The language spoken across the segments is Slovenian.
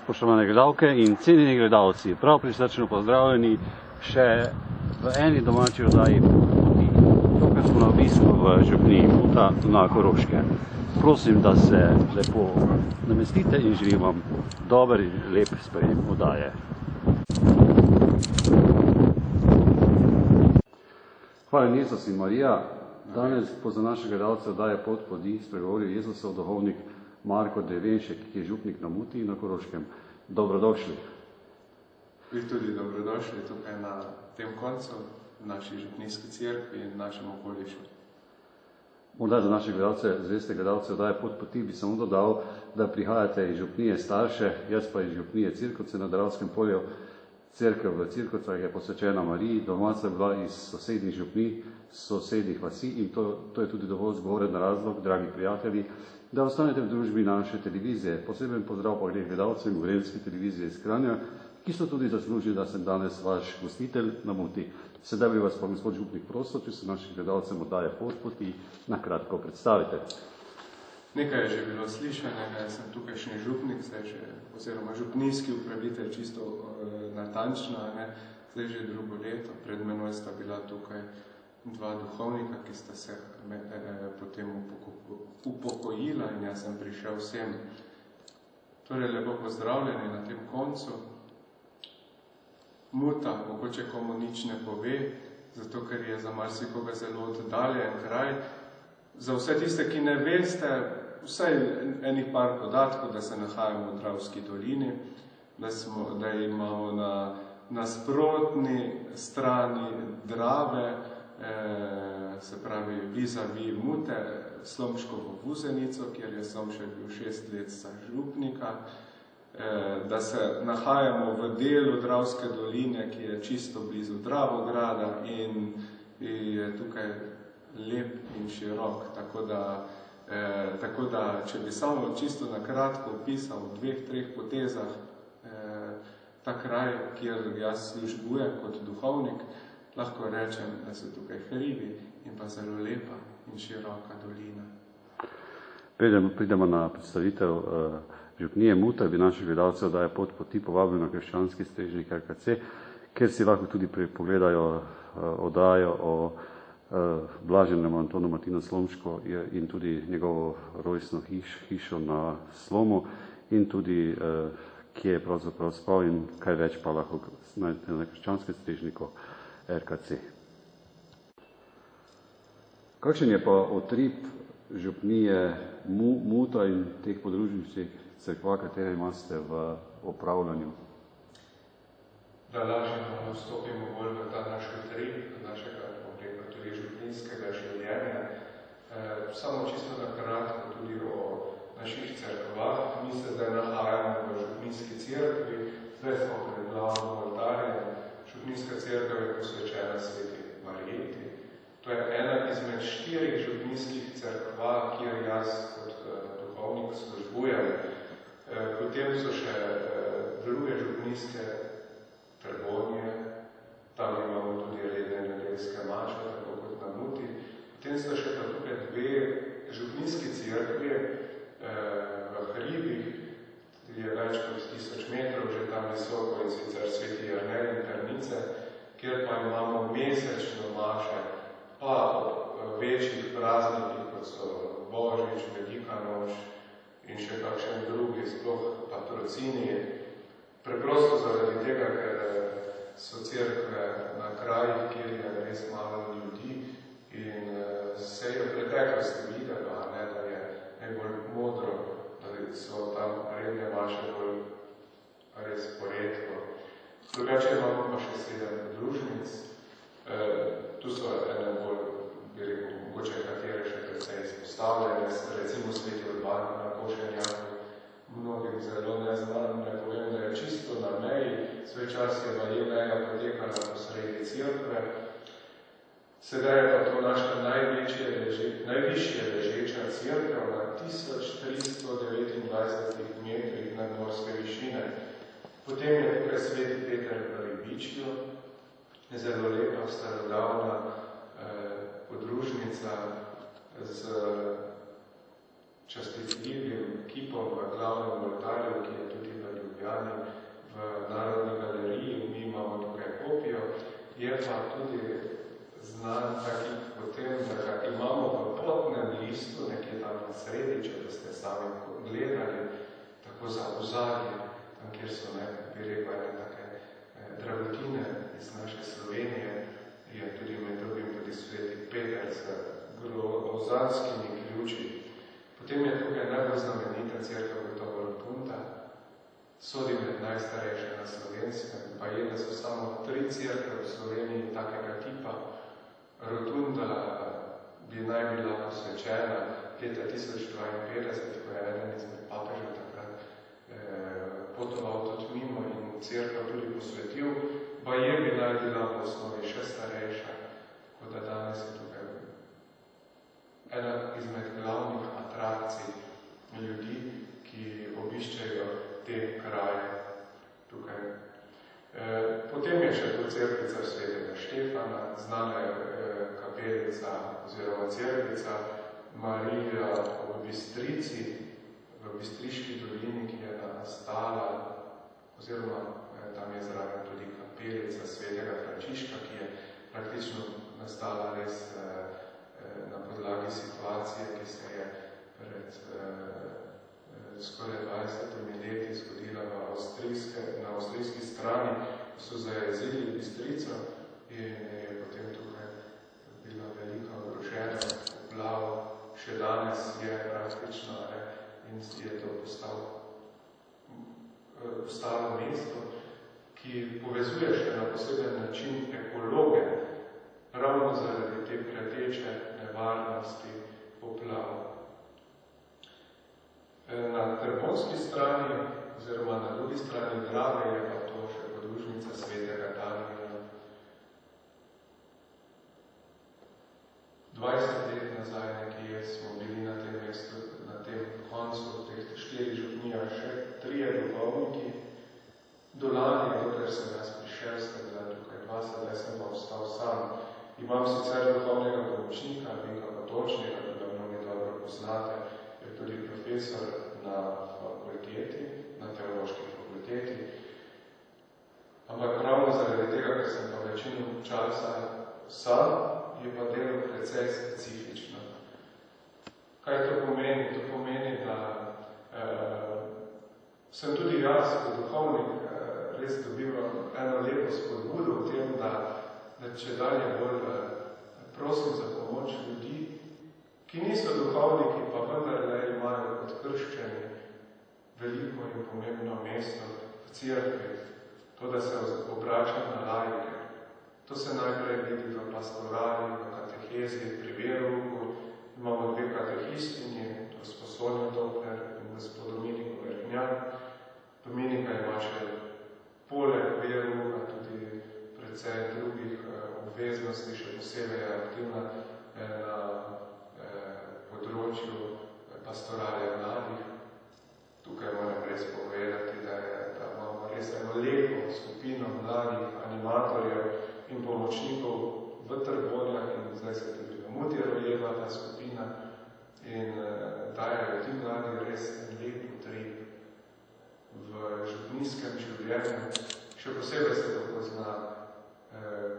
Spoštovane gledalke in cenjeni gledalci, prav prisrčno pozdravljeni še v eni domači oddaji Poti. Tukaj smo na obisku v župniji Muta na Koroškem. Prosim, da se lepo namestite in želim vam dober in lep sprejem oddaje. Hvala Jezus in Marija. Danes bo za naše gledalce oddaje Poti spregovoril Jezusov duhovnik Marko Drevenšek, ki je župnik na Muti in na Koroškem. Dobrodošli. Vi tudi dobrodošli tukaj na tem koncu, v naši župnijski cerkvi in našem okolišu. Morda za naše gledalce, zveste gledalce oddaje Poti bi samo dodal, da prihajate iz župnije Starše, jaz pa iz župnije Cirkovce na Dravskem polju. Cerkev v Cirkovcah je posvečena Mariji, domaca bila iz sosednjih župnij, sosednjih vasi in to je tudi dovolj zgovoren razlog, dragi prijatelji, da ostanete v družbi naše televizije. Poseben pozdrav pa glede gledalcem Gorenjske televizije iz Kranja, ki so tudi zaslužili, da sem danes vaš gostitelj na Muti. Sedaj bi vas pa gospod župnik prosil, če se našim gledalcem oddaje Poti na kratko predstavite. Nekaj je že bilo slišanega, jaz sem tukajšnji župnik, oziroma župnijski upravitelj, čisto natančno, zdaj že drugo leto. Pred menoj sta bila tukaj dva duhovnika, ki sta se potem upokojila in jaz sem prišel vsem. Torej, lepo pozdravljeni na tem koncu. Muta mogoče komu nič ne pove, zato ker je za marsikoga zelo oddaljen kraj. Za vse tiste, ki ne veste, vsaj enih par podatkov, da se nahajamo v Dravski dolini, da imamo na nasprotni strani Drave, se pravi vis-a-vis Mute, Slomškovo Vuzenico, kjer je Slomšek bil 6 let za župnika, da se nahajamo v delu Dravske doline, ki je čisto blizu Dravograda in je tukaj lep in širok, tako da če bi samo čisto na kratko opisal v 2-3 potezah ta kraj, kjer jaz službujem kot duhovnik, lahko rečem, da so tukaj hribi in pa zelo lepa in široka dolina. Pridemo na predstavitev župnije Muta, bi naši gledalci oddaje Poti povabili na krščanski strežnik RKC, kjer si lahko tudi pogledajo oddajo o blaženem Antonu Martinu Slomško in tudi njegovo rojstno hišo na Slomu in tudi kje je pravzaprav spal in kaj več pa lahko najdete na krščanskem strežniku RKC. Kakšen je pa utrip župnije Muta in teh podružničnih cerkva, katere imate v upravljanju? Da lažje vstopimo bolj v ta naš utrip, našega tudi župnijskega življenja. Samo čisto na kratko tudi o naših cerkvah. Mi se zdaj nahajamo v župnijski cerkvi, zdaj smo pred glavnim oltarjem. Župnijska cerkev je posvečena Sveti Marjeti. To je ena izmed 4 župnijskih cerkva, kjer jaz kot duhovnik službujem. Potem so še druge župnijske Trbonje, tam imamo tudi redne nedeljske maše, tako kot na Muti. Potem so še pa tukaj 2 župnijski cerkvi v hribih, je več kot 1000 metrov že tam visoko, in sicer Sveti Jernej in Pernice, kjer pa imamo mesečno maše, pa ob večjih praznikih, kot so Božič, Velika noč in še kakšen drugi, sploh patrocini. Preprosto zaradi tega, ker so cerkve na krajih, kjer je res malo ljudi in se je v preteklosti videlo, da je najbolj modro, da so tam redne maše bolj res poredko. Drugače imamo pa še 7 podružnic. Tu so ene bolj, bi rekel, mogoče katere še precej izpostavljene, recimo Sveti Urban na Košenjaku, mnogim zelo neznano, ne povem, da je čisto na meji, svoj čas je meja potekala posredi cerkve. Sedaj je pa to naša najvišje ležeča cerkev na 1329 metrih nadmorske višine. Potem je tukaj Sveti Peter v Ribičju, zelo lepa starodavna podružnica z častitljivim kipom v glavnem oltarju, ki je tudi v Ljubljani v Narodni galeriji, mi imamo tukaj kopijo, je pa tudi znan taki potem, da ga imamo v potnem listu, nekje tam na sredi, če da ste sami gledali, tako za ozadje, tam kjer so, bi rekel, take dragotine iz naše Slovenije, je tudi med drugim tudi sveti Peter z grozanskimi ključi. Potem je tukaj najbolj znamenita cerkev gotovo Rotunda, sodi med najstarejše na Slovenskem, pa je, da so samo 3 cerkve v Sloveniji takega tipa. Rotunda bi naj bila posvečena leta 1052, ko je eden izmed papežev takrat potoval tudi mimo in cerkev tudi posvetil, pa je bi naj bila v osnovi še starejša, tako da danes je tukaj ena izmed glavnih atrakcij ljudi, ki obiščejo te kraje tukaj. Potem je še to cerkvica svetega Štefana, znana je kapelica oziroma cerkvica Marija v Bistrici, v Bistriški dolini, ki je nastala, oziroma tam je zraven tudi kapelica svetega Frančiška, ki je praktično nastala res na podlagi situacije, ki se je pred skoraj 20 leti zgodila na avstrijski strani, ko so zajezili Bistrico in je potem tukaj bila velika ogrožena poplava. Še danes je praktično in je to postalo mesto, ki povezuje še na poseben način ekologe, ravno zaradi te preteče nevarnosti poplav. Na Trbonski strani, oziroma na drugi strani Drave, je pa to še podružnica svetega Damijana. 20 let nazaj nekje smo bili na tem mestu, na tem koncu teh 4 župnijah še 3 duhovniki. Dolani, dokler sem jaz prišel, sta bila tukaj 2, sedaj sem pa ostal sam. Imam sicer duhovnega pomočnika, Vinka Potočnega, ki ga mnogi dobro poznate, je tudi profesor na fakulteti, na teološki fakulteti. Ampak ravno zaradi tega, ker sem pa večino časa sam, je pa delo precej specifično. Kaj to pomeni? To pomeni, da sem tudi jaz, kot duhovnik, res dobival eno lepo spodbudo v tem, da če dalje bolj prosim za pomoč ljudi, ki niso duhovniki, pa vendarle imajo kot krščani veliko in pomembno mesto v cerkvi, to, da se obračam na laike. To se najprej vidi v pastorali, v katehezi, pri verouku. Imamo 2 katehistinji, gospod Sonja Topler in gospod Dominiko Vrhnjan. Dominika ima še poleg verouka tudi precej drugih obveznosti, še posebej je aktivna na področju pastorale mladih. Tukaj moram res povedati, da imamo res eno lepo skupino mladih animatorjev in pomočnikov v Trbonjah in zdaj se tudi v Muti rojeva ta skupina in dajajo ti mladi res lep utrip v župnijskem življenju. Še posebej se to pozna,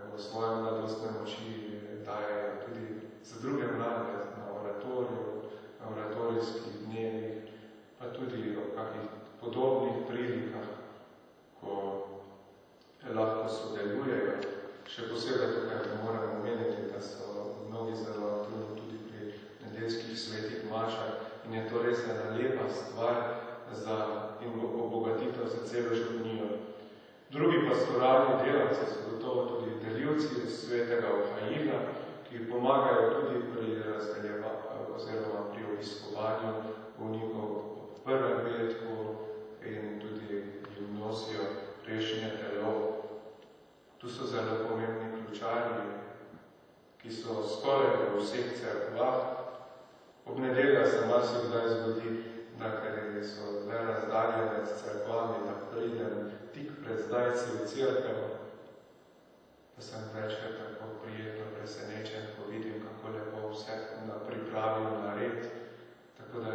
ko svoje mladostne moči dajajo tudi za druge mlade na oratoriju, na oratorijskih dnevih, pa tudi o kakih podobnih prilikah, ko lahko sodelujejo. Še posebej tukaj moram omeniti, da so mnogi zelo aktivni tudi pri nedeljskih svetih mašah in je to res ena lepa stvar in obogatitev za celo župnijo. Drugi pastoralni delavci so gotovo tudi delivci svetega Ohaila, ki pomagajo tudi pri oziroma pri obiskovanju bolnikov v prvem petku in tudi jim nosijo prejšnje telo. Tu so zelo pomembni ključarji, ki so skoraj v vseh cerkvah. Ob nedeljah se marsikdaj zgodi, da ker so le razdaljene s cerkvami, da pridem tik pred zdajci v cerkev, da sem večkrat tako prijetno presenečen, ko vidim, kako lepo vse pripravim na red. Tako da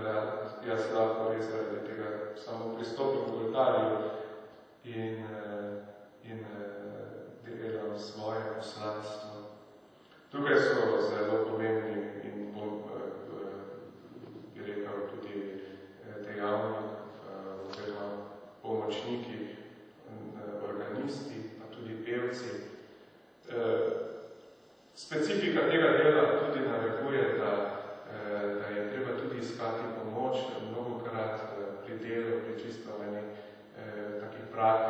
jaz lahko res zaradi tega samo pristopim v oltarju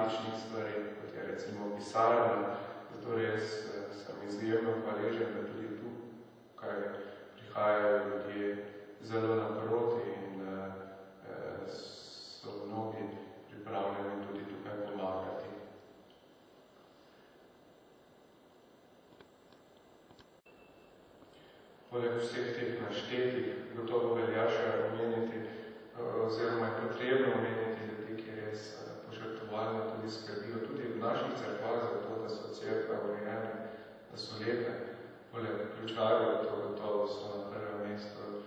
praktičnih stvari, kot je recimo pisarna. Zato res sem izjemno hvaležen, da tudi tu, kaj prihajajo ljudje zelo naproti in so mnogi pripravljeni tudi tukaj pomagati. Poleg vseh teh naštetih gotovo velja še omeniti, oziroma je potrebno omeniti ljudi, ki res požrtvovalno tudi skrbijo, tudi v naših cerkvah za to, da so cerkve urejene, da so lepe. Poleg ključarjev, to gotovo so na prvem mestu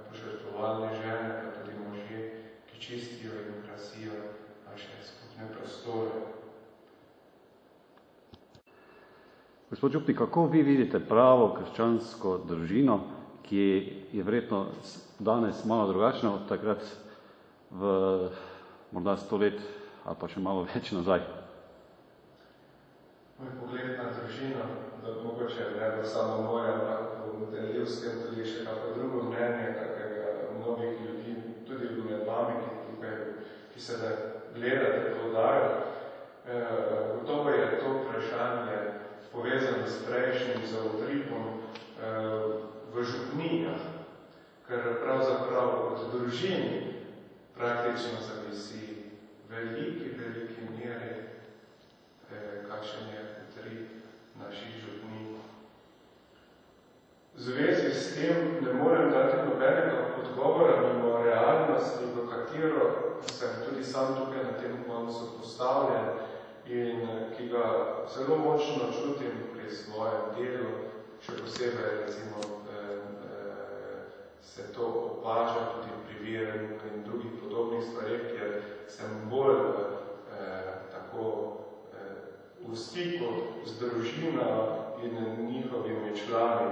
požrtvovalne žene, pa tudi možje, ki čistijo in krasijo naše skupne prostore. Gospod župnik, kako vi vidite pravo krščansko družino, ki je verjetno danes malo drugačna od takrat v morda 100 let ali pa še malo več nazaj? Moj pogled na družino, da mogoče ne bo samo moja, ampak bom delil s tem tudi še kako drugo mnenje, kakega mnogih ljudi, tudi med vami, ki se da gledate to oddajo. Gotovo je to vprašanje povezano s prejšnjim zautripom v župnijah, ker pravzaprav od družini praktično zavisi veliki meri, kakšen je utrip naših župnij. V zvezi s tem ne morem dati nobenega odgovora mimo realnosti, v katero sem tudi sam tukaj na tem koncu postavljen in ki ga zelo močno čutim pri svojem delu, še posebej recimo se to opaža tudi pri veranju in drugih podobnih stvareh, kjer sem bolj tako v stiku z družino in njihovimi člani.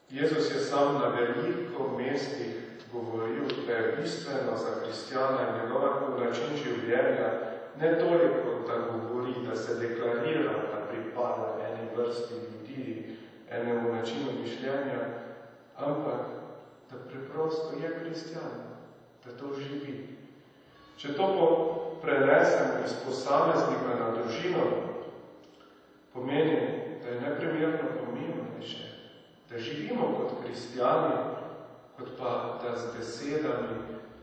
Jezus je sam na veliko mestih govoril, da je bistveno za kristjana in njegov način življenja ne toliko, da govori, da se deklarira, da pripada eni vrsti ljudi, enemu načinu mišljenja, ampak da preprosto je kristjan, da to živi. Če to prenesem iz posameznika na družino, pomeni, da je neprimerno pomembnejše, da živimo kot kristjani, kot pa da z besedami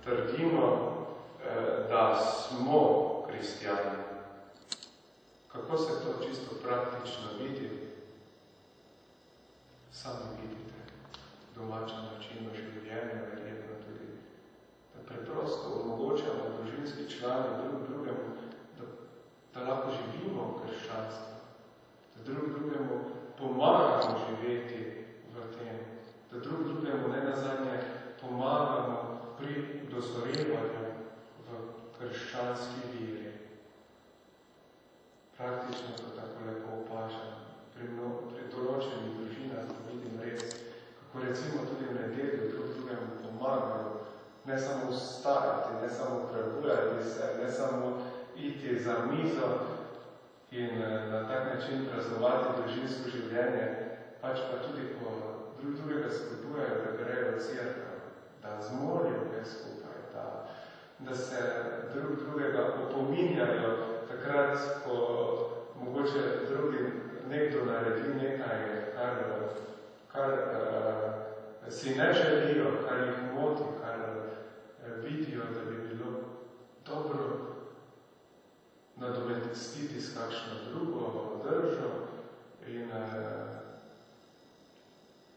trdimo, da smo kristjani. Kako se to čisto praktično vidi? Sami vidite domačem načinu življenja, verjetno tudi, da preprosto omogočamo družinski člani drugemu, da lahko živimo v krščanstvu, da drugemu pomagamo živeti v tem, da drugemu ne nazadnje pomagamo pri dozorevanju v krščanski veri. Praktično to tako lepo opažam. Pri določenih družinah vidim res, kako recimo tudi v nedelju drugemu pomagajo, ne samo vstajati, ne samo prebujati se, ne samo iti za mizo in na tak način praznovati družinsko življenje, pač pa tudi po drugega spodbujajo, da grejo v cerkev, da zmolijo kaj skupaj, da se drugega opominjajo takrat, ko mogoče drugi nekdo naredi nekaj, kar si ne želijo, kar jih moti, kar vidijo, da bi bilo dobro nadomestiti s kakšno drugo držo in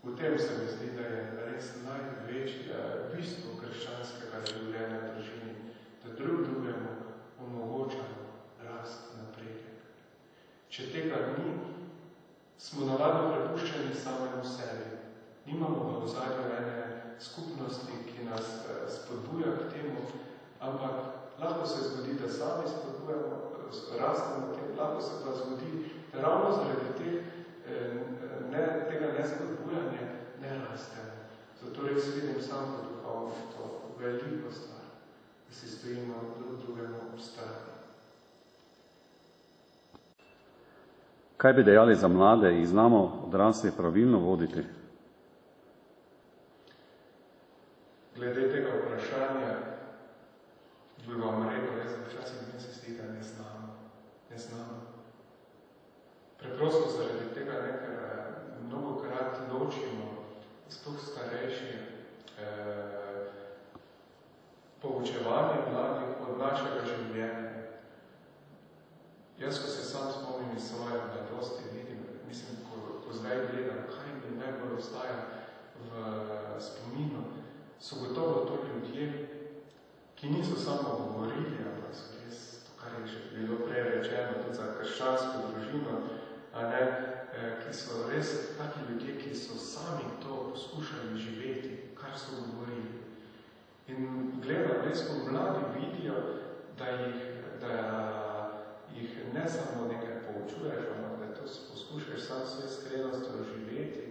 v tem se mi zdi, da je res največje bistvo krščanskega življenja v družini, da drugemu omogočamo rast napredek. Če tega ni, smo navadno prepuščeni samemu sebi. Nimamo v ozadju ene skupnosti, ki nas spodbuja k temu, ampak lahko se zgodi, da sami spodbujamo, rastemo tem, lahko se pa zgodi, da ravno zaradi tega nespodbujanja ne rastemo. Zato res vidim sam kot duhovno to veliko stvar, da si stojimo drugemu ob strani. Kaj bi dejali za mlade, jih znamo odrasli pravilno voditi? Glede tega vprašanja bi vam rekel, jaz včasih mi se zdi, da ne znamo. Preprosto zaradi tega nekaj mnogokrat ločimo, sploh starejši, poučevanje mladih od našega življenja. Jaz, ko se sam spomnim iz svoje mladosti, vidim, mislim, ko zdaj gledam, kaj mi najbolj ostaja v spominu, so gotovo to ljudje, ki niso samo govorili, ampak so res, to, kar je že bilo prej rečeno, tudi za krščansko družino, ki so res taki ljudje, ki so sami to poskušali živeti, kar so govorili. In gledam, res, ko mladi vidijo, da jih ne samo nekaj poučuješ, ampak da to poskušaš sam svoje skrenostjo živeti,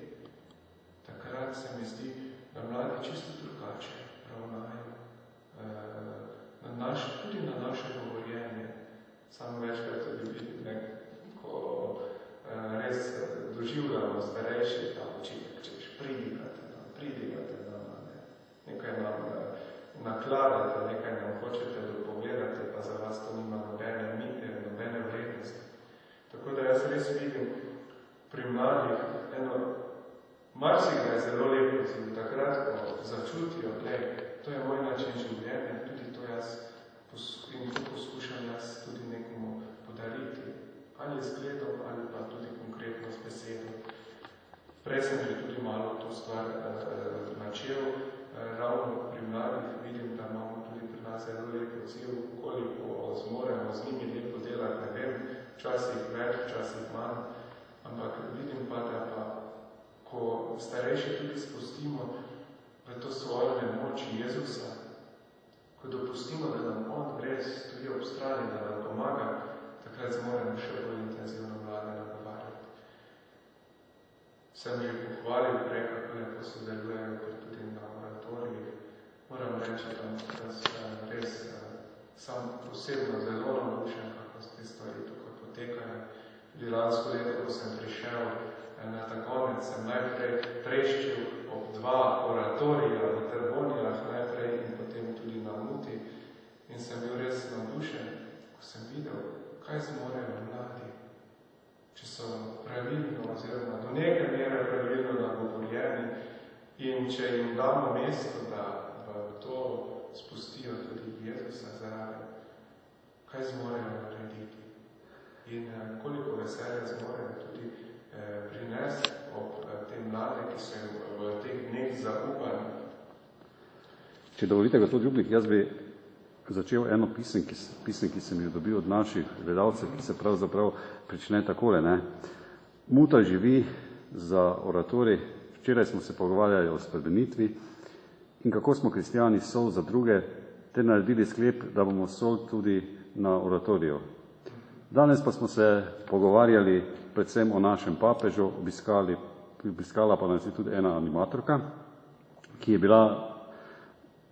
takrat se mi zdi, da mladi čisto drugače ravnajo. Tudi na naše govorjenje. Samo večkrat tudi vidim, ko res doživljamo starejši, da očitek, češ, pridigate nam, nekaj nam nakladate, nekaj nam hočete dopovedati, pa za vas to nima nobene vrednosti. Tako da jaz res vidim pri mladih marsikaj je zelo lepo, takrat, ko začutijo, to je moj način življenja, tudi to jaz in to poskušam jaz tudi nekomu podariti, ali z gledom, ali pa tudi konkretno s besedo. Prej sem že tudi malo to stvar načel, ravno pri mladih vidim, da imamo tudi pri nas zelo lep odziv, koliko zmoremo z njimi lepo delati, ne vem, včasih več, včasih manj, ampak vidim pa, da pa, ko starejši tudi spustimo v to svojo nemoč Jezusa, ko dopustimo, da nam on res tudi ob strani, da nam pomaga, takrat zmoremo še bolj intenzivno mlade nagovarjati. Sem že pohvalil prej, kako lepo sodelujejo, kot tudi na oratorijih. Moram reči, da sem res sam posebno zelo navdušen, kako te stvari tukaj potekajo. Tudi lansko leto, ko sem prišel na ta konec, sem najprej treščil ob 2 oratorija v Trbonijah najprej in potem tudi na Muti in sem bil res navdušen, ko sem videl, kaj zmorejo mladi, če so pravilno oziroma do neke mere pravilno nagovorjeni in če jim damo mesto, da v to spustijo tudi Jezusa zraven, kaj zmorejo narediti in koliko veselja zmorejo tudi prinesti ob te mlade, ki so v teh dneh zaupani. Če dovolite, gospod Ljubnik, jaz bi začel eno pisem, ki sem jo dobil od naših gledalcev, ki se pravzaprav prične takole. Muta živi za oratorij. Včeraj smo se pogovarjali o spremenitvi in kako smo kristijani sol za druge, ter naredili sklep, da bomo sol tudi na oratoriju. Danes pa smo se pogovarjali predvsem o našem papežu, obiskala pa nas je tudi ena animatorka, ki je bila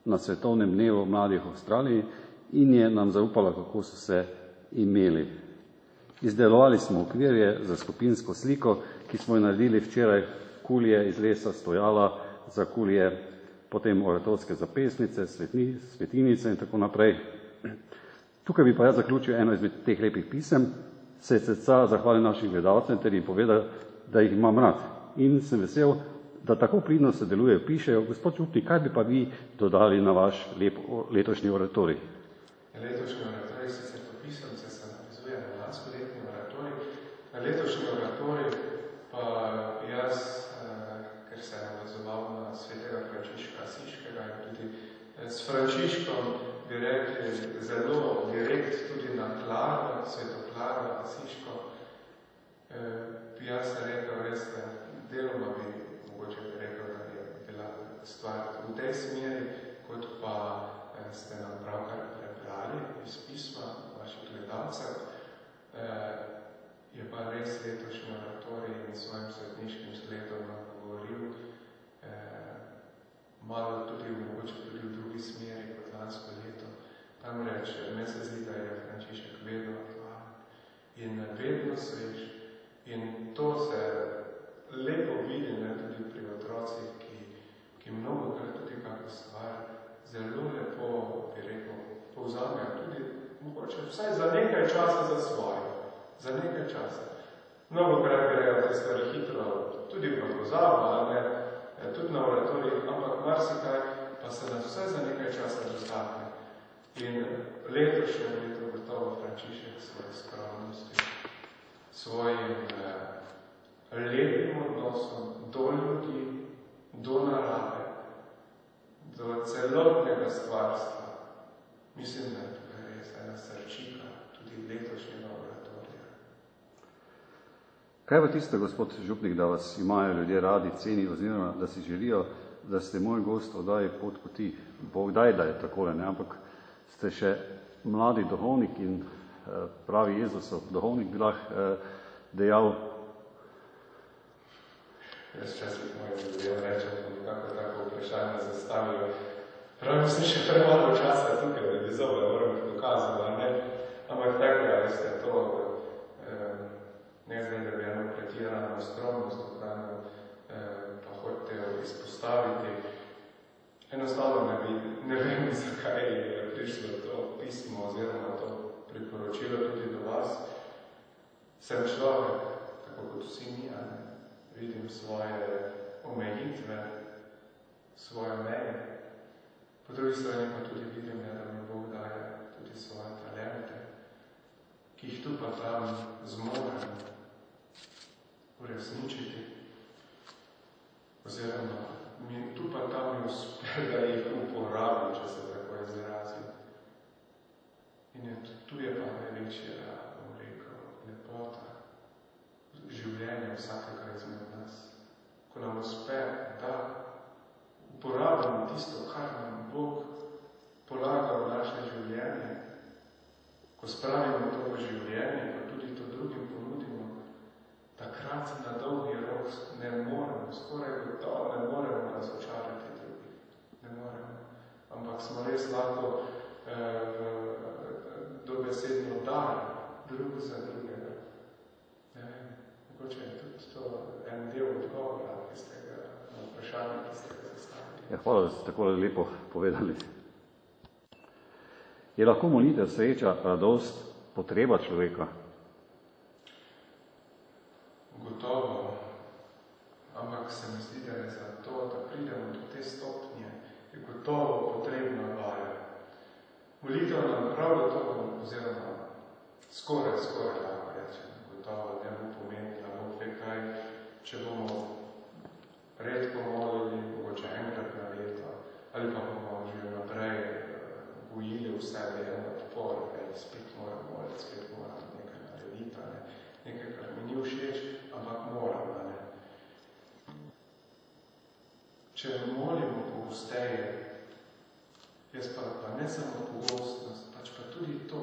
na svetovnem dnevu mladih v Avstraliji in je nam zaupala, kako so se imeli. Izdelovali smo okvirje za skupinsko sliko, ki smo jo naredili včeraj, kulje iz lesa, stojala za kulje, potem oratorske zapesnice, svetinice in tako naprej. Tukaj bi pa jaz zaključil eno izmed teh lepih pisem, se srca zahvalim našim gledalcem ter jim povedal, da jih imam rad. In sem vesel, da tako pridno sodelujejo, pišejo. Gospod Ljubnik, kaj bi pa vi dodali na vaš letošnji oratorij? Letošnji oratorij, sicer po pisemce se navezuje na lanskoletni oratorij. Na letošnji oratorij pa jaz, ker se je navezoval na svetega Frančiška Asiškega in tudi s Frančiškom bi rekli zelo direkt tudi na Klaro, sveto Klaro Asiško, bi jaz rekel res, da deloma bi mogoče rekel, da je bila stvar v tej smeri, kot pa ste nam pravkar prebrali iz pisma vaših gledalcev, je pa res letošnji oratorij in svojim svetniškim sledom nam govoril malo tudi mogoče tudi v drugi smeri kot lansko leto. Tam reče, meni se zdi, da je Frančišek vedno aktualen in vedno svež. In to se lepo vidi tudi pri otrocih, ki mnogokrat tudi kako stvar zelo lepo, bi rekel, povzamejo nekaj časa za svojo, za nekaj časa. Mnogokrat grejo te stvari hitro, tudi v pozabo, tudi na oratoriji, ampak marsikaj pa se nas vse za nekaj časa dotakne. In letošnje leto gotovo Frančišek svoje skromnosti, svojim lepim odnosom do ljudi, do narave, do celotnega stvarstva. Mislim, da je res ena srčika tudi letošnjega oratorija. Kaj pa tisto, gospod župnik, da vas imajo ljudje radi, ceni oziroma da si želijo, da ste moj gost oddaji Pot poti? Bog daj, da je takole, ne? Ampak ste še mladi duhovnik in pravi Jezusov duhovnik bi lahko dejal. Jaz včasih mojim ljudem rečem, kako tako vprašanje zastavijo. Pravim, sem še premalo časa tukaj, da bi zove, moram jih dokazati, ne? Ampak tako, ja, veste, to ne zdaj, da bi eno pretirano skromnost ohranil, pa hočete jo izpostaviti. Enostavno ne vem, zakaj je prišlo to pismo oziroma to priporočilo tudi do vas. Sem človek, tako kot vsi mi, vidim svoje omejitve, svoje meje. Po drugi strani pa tudi vidim, da mi Bog daje tudi svoje talente, ki jih tu pa tam zmorem uresničiti. Oziroma, tu pa tam mi uspe, da jih uporabim, če se tako izrazim. In tu je pa največja, bom rekel, lepota življenja vsakega izmed nas. Ko nam uspe, da uporabimo tisto, kar nam Bog polaga v naše življenje, ko spravimo to v življenje, pa tudi to drugim ponudimo, takrat na dolgi rok ne moremo, skoraj gotovo ne moremo razočarati drugih. Ne moremo. Ampak smo res lahko dobesedno dar drug za drugega. Ne vem, mogoče je tudi to en del odgovora, ki ste ga na vprašanje, ki ste ga zastavili. Ja, hvala, da ste tako lepo povedali. Je lahko molitev, sreča, radost, potreba človeka? Gotovo, ampak se mi zdi, da je za to, da pridemo do te stopnje, je gotovo potrebna vaja. Molitev nam prav gotovo, oziroma skoraj lahko rečem, gotovo ne bo pomenila, Bog ve kaj, če bomo redko molili, mogoče enkrat na leto, ali pa bomo že naprej gojili v sebi en odpor, spet moram moliti, spet moram nekaj narediti, nekaj, kar mi ni všeč, ampak moram, ne. Če molimo pogosteje, jaz pa ne samo pogostnost, pač pa tudi to,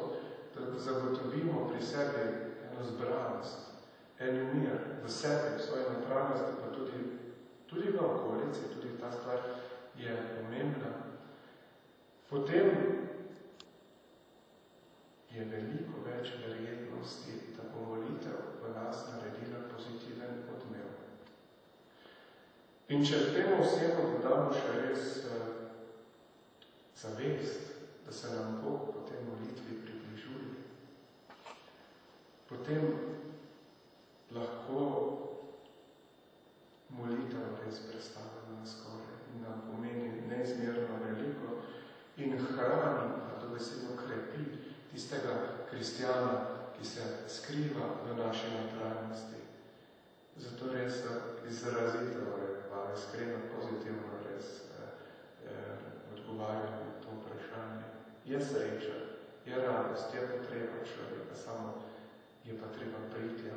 da zagotovimo pri sebi eno zbranost, en mir v sebi, v svoji napravnosti, pa tudi v okolici, tudi ta stvar je pomembna. Potem je veliko več verjetnosti, da bo molitev v nas naredila pozitiven odmev. In če temu vsemu dodamo še res zavest, da se nam Bog po tej molitvi približuje, potem lahko molitev res predstavljamo na skoraj in nam pomeni neizmerno veliko in hrani, pa dobesedno krepi tistega kristjana, ki se skriva v naši notranjosti. Zato res izrazito, pa iskreno pozitivno res odgovarjam na to vprašanje. Je sreča, je radost, je potreba človeka, samo je pa treba priti,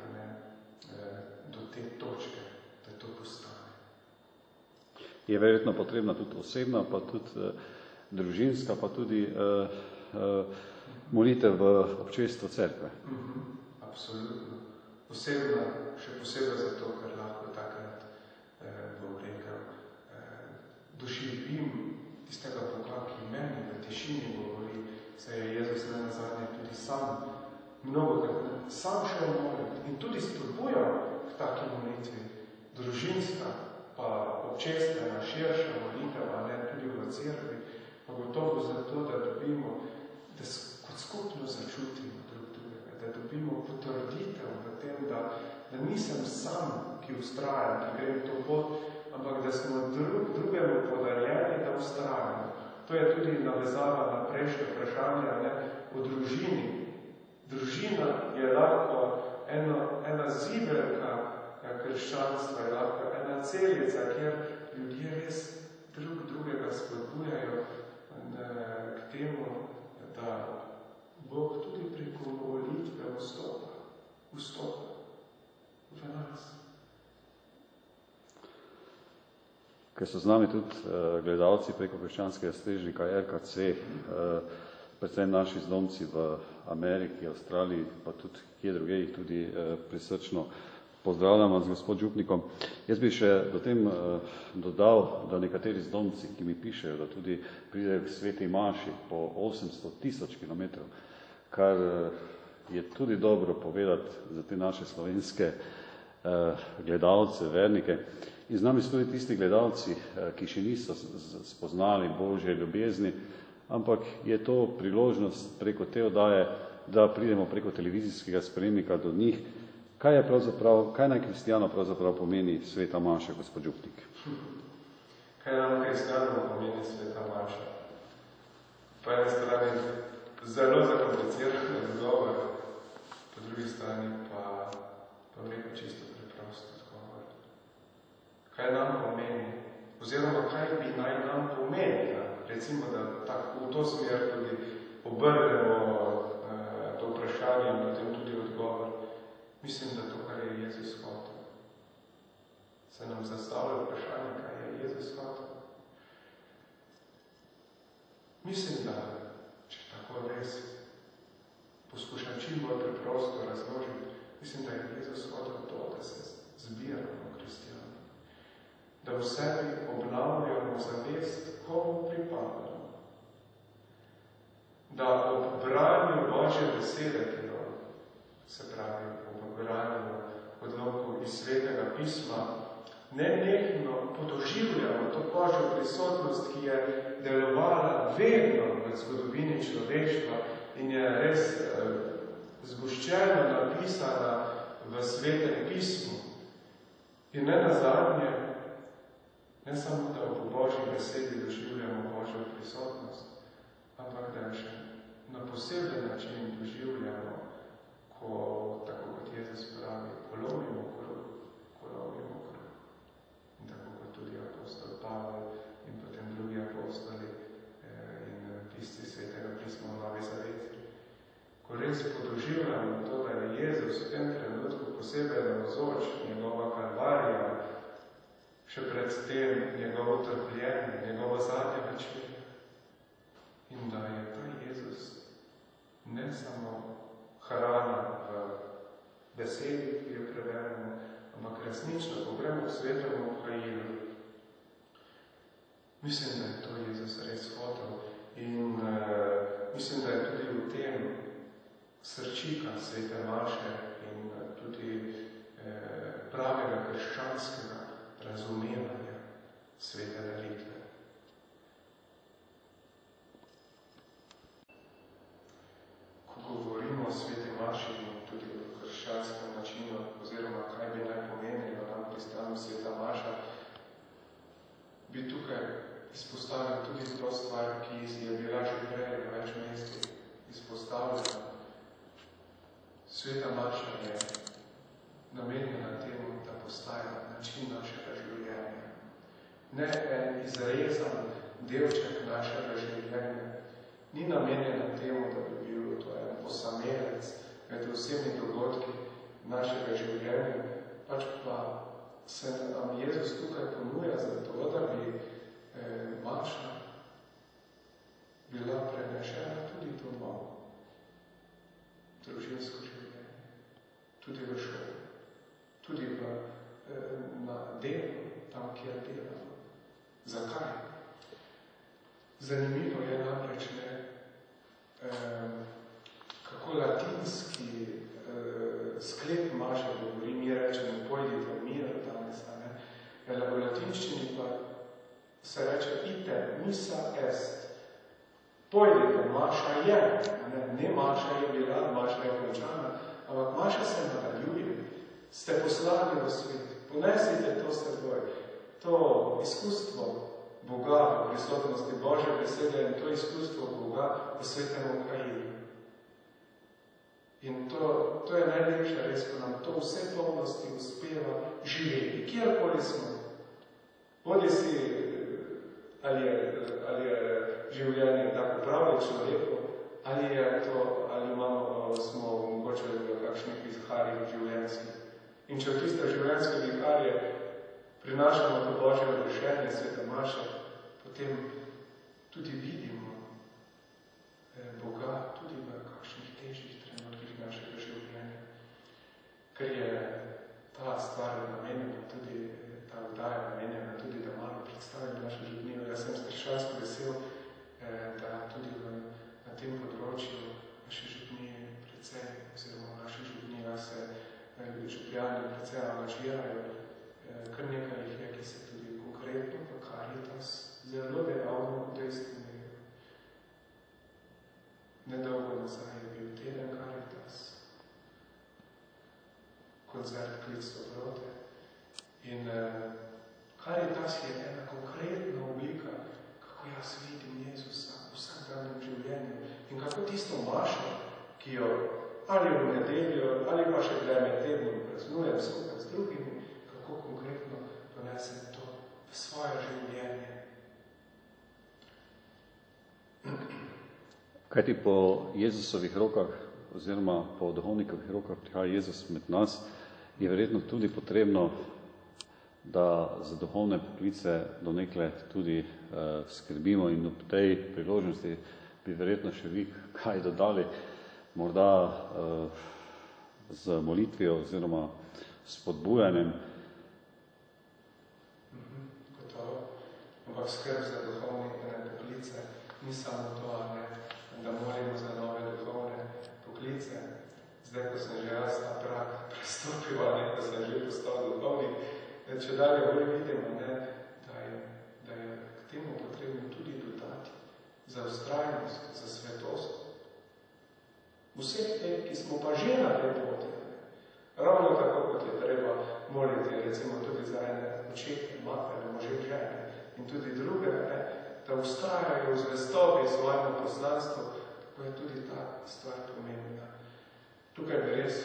do te točke, da to postane. Je verjetno potrebna tudi osebna, pa tudi družinska, pa tudi molitev v občestvu cerkve. Absolutno. Osebna, še posebej zato, ker lahko takrat, bom rekel, doživim tistega Boga, ki meni v tišini govori, se je Jezus nenazadnje tudi sam mnogokrat sam šel moliti in tudi spodbujal k taki molitvi. Družinska, pa občestvena, širša molitev, tudi v cerkvi, pa gotovo zato, da dobimo, da kot skupno začutimo drug drugega. da dobimo potrditev v tem, da nisem sam, ki ustrajam, ki grem to pot, ampak da smo drugemu podarjeni, da ustrajamo. To je tudi navezava na prejšnje vprašanje o družini. Družina je lahko ena zibelka krščanstva, je lahko ena celica, kjer ljudje res drugega spodbujajo k temu, da Bog tudi preko molitve vstopa v nas. Ker so z nami tudi gledalci preko krščanskega strežnika RKC, predvsem naši zdomci v Ameriki, Avstraliji, pa tudi kje druge jih tudi prisrčno pozdravljamo z gospod župnikom. Jaz bi še do tem dodal, da nekateri zdomci, ki mi pišejo, da tudi pridejo k sveti maši po 800.000 kilometrov, kar je tudi dobro povedati za te naše slovenske gledalce, vernike. In z nami so tudi tisti gledalci, ki še niso spoznali Božje ljubezni, ampak je to priložnost preko te oddaje, da pridemo preko televizijskega spremnika do njih. Kaj naj kristijano pravzaprav pomeni sveta maša, gospod župnik? Kaj nam kristijano pomeni sveta maša? Po eni strani zelo zakompliciran odgovor, po drugi strani pa neko čisto preprosto odgovor. Kaj nam pomeni? Oziroma, kaj bi naj nam pomenila? Recimo, da tako v to smer tudi obrnemo to vprašanje in potem tudi odgovor. Mislim, da to, kar je Jezus hotel. Se nam zastavlja vprašanje, kaj je Jezus hotel. Mislim, da, če tako res poskušam čim bolj preprosto razložiti, mislim, da je Jezus hotel to, da se zbiramo kristijani. Da v sebi obnavljamo zavest, komu pripadamo. Da ob branju Božje besede, ki jo, se pravi, ob branju odlomkov iz Svetega pisma, nenehno podoživljamo to Božjo prisotnost, ki je delovala vedno v zgodovini človeštva in je res zgoščeno napisana v Svetem pismu. In ne nazadnje, ne samo, da v Božji besedi doživljamo Božjo prisotnost, ampak da jo še na poseben način doživljamo, ko, tako kot Jezus pravi, kolovimo kruh. In tako kot tudi apostol Pavel in potem drugi apostoli in tisti Svetega pisma v Novi Zaveti. Ko res podoživljamo to, da je Jezus v tem trenutku posebej navzoč, njegova kalvarija, še pred tem njegovo trpljenje, njegova zadnja večerja. In da je ta Jezus ne samo hrana v besedi, ki jo preverjamo, ampak resnično, ko gremo v svetovno krajilu. Mislim, da je to Jezus res hotel in mislim, da je tudi v tem srčika svete maše in tudi pravega krščanskega razumevanja svete molitve. Ko govorimo o sveti maši in tudi o krščanskem načinu, oziroma kaj bi naj pomenilo nam kristjanom sveta maša, bi tukaj izpostavil tudi to stvar, ki je bila že prej na več mestih izpostavljena. Sveta maša je namenjena temu, da postaja način našega življenja. Ne en izrezan delček našega življenja. Ni namenjena temu, da bi bil to en osamelec med vsemi dogodki našega življenja, pač pa se nam Jezus tukaj ponuja za to, da bi maša bila prenešena tudi domov. Družinsko življenje, tudi v šoli, tudi na delu, tam, kjer delamo. Zakaj? Zanimivo je namreč, kako latinski sklep maše govori, mi rečemo, pojdite mir danes, v latinščini pa se reče ite missa est. Pojdite, Maša je. Ne Maša je bila, Maša je končana, ampak Maša se nadaljuje. Ste poslani v svet. Ponesite to s seboj. To izkustvo Boga v prisotnosti Božje besede in to izkustvo Boga v svetem Ukrajini. In to je najlepša res, ko nam to vse polnosti uspeva živeti, kjerkoli smo. Bodi si, ali je življenje tako pravi človeku, ali je to, ali smo mogoče v kakšnih viharjih življenjskih. In če v tiste življenjske viharje prinašamo to Božje odrešenje, sveta Maše, potem tudi vidimo Boga tudi v kakšnih težjih trenutkih našega življenja. Ker je ta stvar namenjena, tudi ta vdaja namenjena, tudi da malo predstavim našo življenje. Jaz sem strašansko vesel, da tudi na tem področju naše življenje precej, oziroma naše življenje se župljani precej angažirajo. Kar nekaj jih je, ki se tudi konkretno v Caritas zelo dejavno udejstvujejo. Nedolgo nazaj je bil teden Caritas, koncert Klic dobrote. In Caritas je ena konkretna oblika, kako jaz vidim Jezusa v vsakdanjem življenju in kako tisto Mašo, ki jo ali v nedeljo, ali pa še kdaj med tednom praznujem skupaj z drugimi, kako konkretno donesem to v svoje življenje. Kajti po Jezusovih rokah, oziroma po duhovnikovih rokah prihaja Jezus med nas, je verjetno tudi potrebno, da za duhovne poklice do nekle tudi skrbimo in ob tej priložnosti bi verjetno še vi kaj dodali, morda z molitvijo oziroma spodbujanjem. Gotovo. Ampak skrb za duhovne poklice ni samo to, da molimo za nove duhovne poklice. Zdaj, ko sem že jaz ta prag prestopil, ko sem že postal duhovnik, če dalje bolj vidimo, da je k temu potrebno tudi dodati za vztrajnost, za svetost. Vseh teh, ki smo pa že na tej poti, ravno tako, kot je treba moliti, recimo tudi za ene očete, matere, može, žene in tudi druge, da vztrajajo v zvestobi svojemu poslanstvu, tako je tudi ta stvar pomembna. Tukaj bi res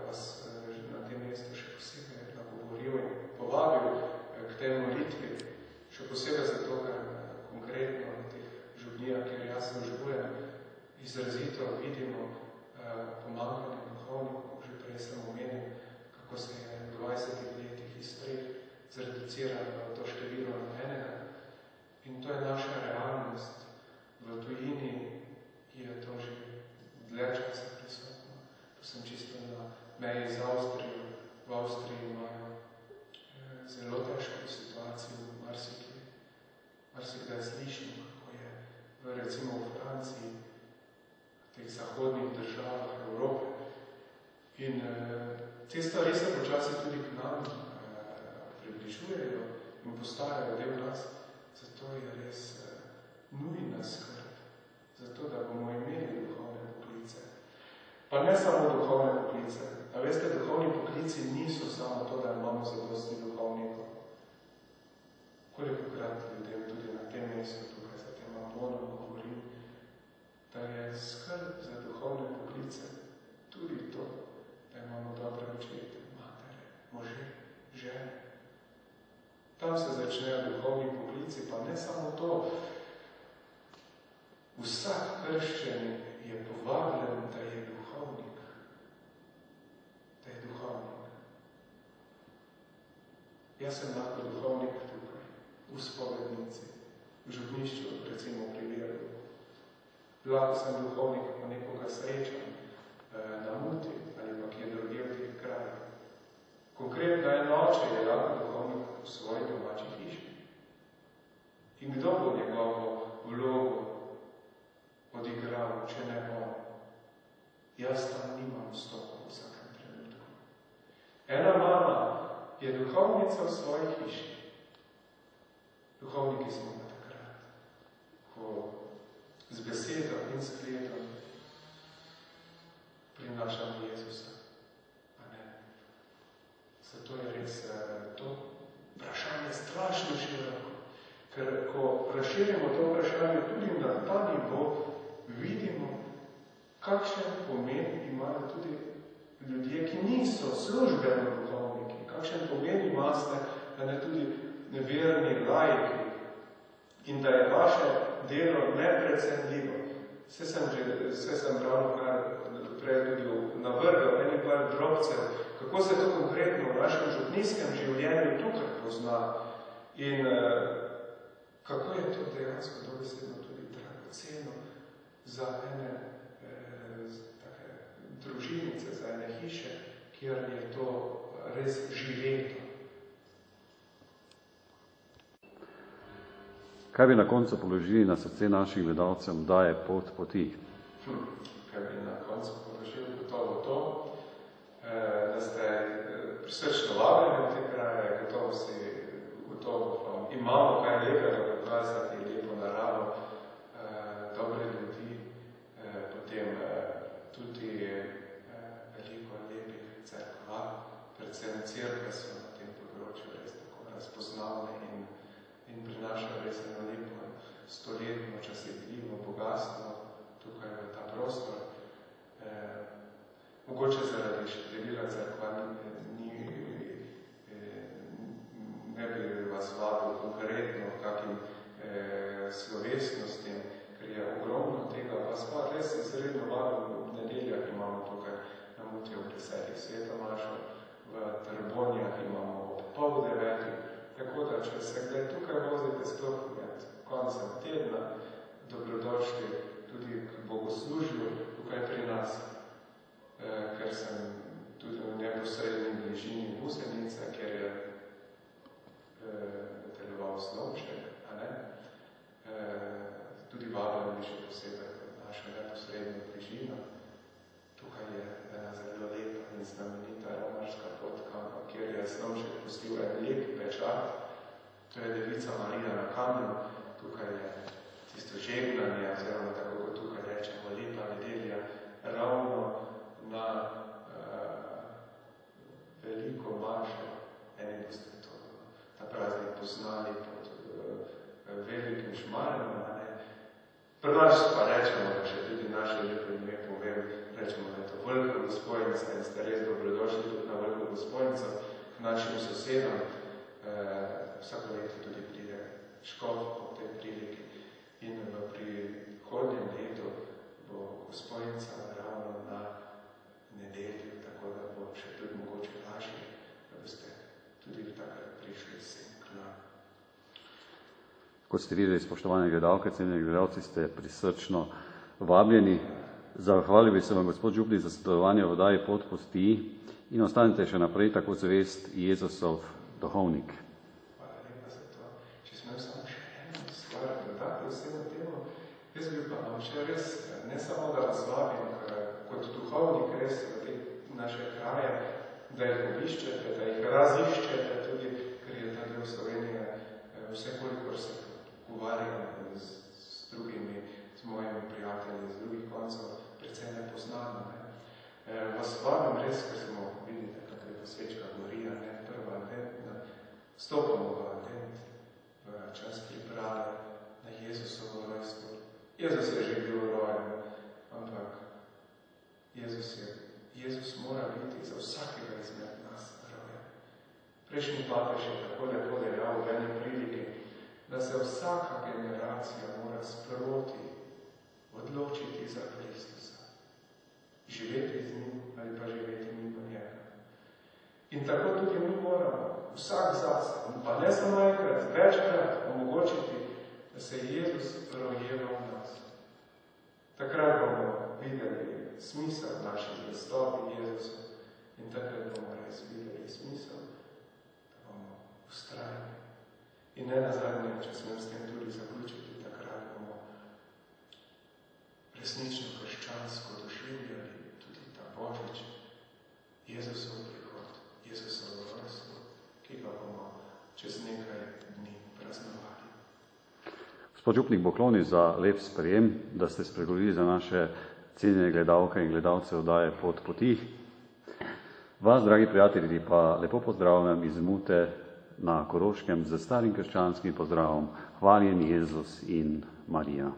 vas na tem mestu še posebej nagovoril in povabil k tej molitvi, še posebej zato, ker konkretno na teh župnijah, kjer jaz službujem, izrazito vidimo pomanjkanje duhovnikov. Že prej sem omenil, kako se je v 20 letih iz 3 zreduciralo to število na enega. In to je naša realnost. V tujini je to že dlje časa prisotno. To sem čisto na meji z Avstrijo. V Avstriji imajo zelo težko situacijo, marsikdaj slišimo, kako je recimo v Franciji, v teh zahodnih državah Evrope. In te stvari se počasi tudi k nam približujejo in postajajo del nas. Zato je res nujna skrb, zato da bomo imeli duhovne poklice. Pa ne samo duhovne poklice. A veste, duhovni poklici niso samo to, da imamo zadosti duhovnikov. Kolikokrat ljudem tudi na tem mestu, tukaj za tem ambonom govorim, da je skrb za duhovne poklice tudi to, da imamo dobre očete, matere, može, žene. Tam se začnejo duhovni poklici, pa ne samo to. Vsak krščen je povabljen, da je duhovnik. Da je duhovnik. Jaz sem lahko duhovnik tukaj, v spovednici, v župnišču, recimo pri Viru. Lahko sem duhovnik, ko nekoga srečam na Muti ali pa kje drugje v teh krajih. Konkretno en oče je lahko duhovnik v svoji domači hiši. In kdo bo njegovo vlogo odigral, če ne on? Jaz tam nimam vstopa v vsakem trenutku. Ena mama je duhovnica v svoji hiši. Duhovniki smo pa takrat, ko z in zgledom prinašamo Jezusa. Zato je res to vprašanje strašno široko. Ker ko razširimo to vprašanje tudi na ta nivo, vidimo, kakšen pomen imajo tudi ljudje, ki niso službeno duhovniki. Kakšen pomen imate, da ne tudi neverni laiki in da je vaše delo neprecenljivo. Vse sem ravno kar prej tudi navrgal eni par drobcev, kako se to konkretno v našem župnijskem življenju tukaj pozna in kako je to dejansko dobesedno tudi dragoceno za ene take družinice, za ene hiše, kjer je to res živeto. Kaj bi na koncu položili na srce našim gledalcem, da je pot poti? Kaj bi na koncu položili gotovo to, da ste prisrčno vabljeni v te kraje, gotovo imamo kaj lepega pokazati, lepo naravo, dobre ljudi, potem tudi veliko lepih cerkva, predvsem cerkve so na tem področju res tako razpoznavne in prinašajo res eno lepo stoletno, časetljivo bogatstvo tukaj v ta prostor. Mogoče zaradi števila cerkva ne bi vas vabil konkretno kakim slovesnostim, ker je ogromno tega, vas pa res izredno vabil v nedeljah imamo tukaj na Mutiju ob 10. svetomašo, v Trbonjah imamo ob 8:30, tako da če se kdaj tukaj vozite sploh med koncem tedna, dobrodošli tudi k bogoslužju tukaj pri nas, ker sem tudi v neposredni bližini Gusenice, kjer je deloval Slomšek, tudi vabljam bi še posebej našo neposredno bližino. Tukaj je ena zelo lepa in znamenita romarska potka, kjer je Slomšek pustil en lep pečat. To je Devica Marija na Kamnu. Tukaj je tisto žegnanje, oziroma tako kot tukaj rečemo, lepa nedelja, ravno na veliko maršo. Eni boste ta praznik poznali pod velikim šmarjem. Pri nas pa rečemo, da še tudi naše lepo ime povem, rečemo, da je to Velika Gospojica in ste res dobrodošli tudi na Veliko Gospojico k našim sosedom. Vsako leto tudi pride škof po tej priliki in v prihodnjem letu bo Gospojica ravno na nedelju, tako da bo še tudi mogoče lažje, da boste tudi takrat prišli sem k nam. Kot ste videli, spoštovane gledalke, cenjeni gledalci, ste prisrčno vabljeni. Zahvalil bi se vam, gospod župnik, za sodelovanje v oddaji Pot poti in ostanite še naprej tako zvest Jezusov duhovnik. Hvala lepa za to. Če smem samo še eno stvar dodati vsemu temu, jaz bi pa vam še res, ne samo da vas vabim kot duhovnik res v te naše kraje, da jih obiščete, da jih raziščete tudi, ker je ta del Slovenije vse kolikor se pogovarjam z drugimi, z mojimi prijatelji, z drugih koncov, predvsem nepoznano. Vas vabim res, ker smo vidite, kako je svečka gorija, prva adventna, stopamo v advent, v čas priprave na Jezusovo rojstvo. Jezus je že bil rojen, ampak Jezus mora biti za vsakega izmed nas rojen. Prejšnji papež je tako lepo dejal v eni priliki, da se vsaka generacija mora sproti odločiti za Kristusa. Živeti z njim ali pa živeti mimo njega. In tako tudi mi moramo vsak zase, pa ne samo enkrat, večkrat omogočiti, da se Jezus rojeva v nas. Takrat bomo videli smisel naše zvestobi Jezusa in takrat bomo res videli smisel, da bomo vztrajni. In ne nazadnje, če smem s tem tudi zaključiti, takrat bomo resnično krščansko doživljali tudi ta Božič, Jezusov prihod, Jezusovo rojstvo, ki ga bomo čez nekaj dni praznovali. Gospod župnik bo klonil za lep sprejem, da ste spregovorili za naše cenjene gledalke in gledalce oddaje Pot poti. Vas, dragi prijatelji, pa lepo pozdravljam iz Mute na Koroškem z starim krščanskim pozdravom. Hvaljen Jezus in Marija.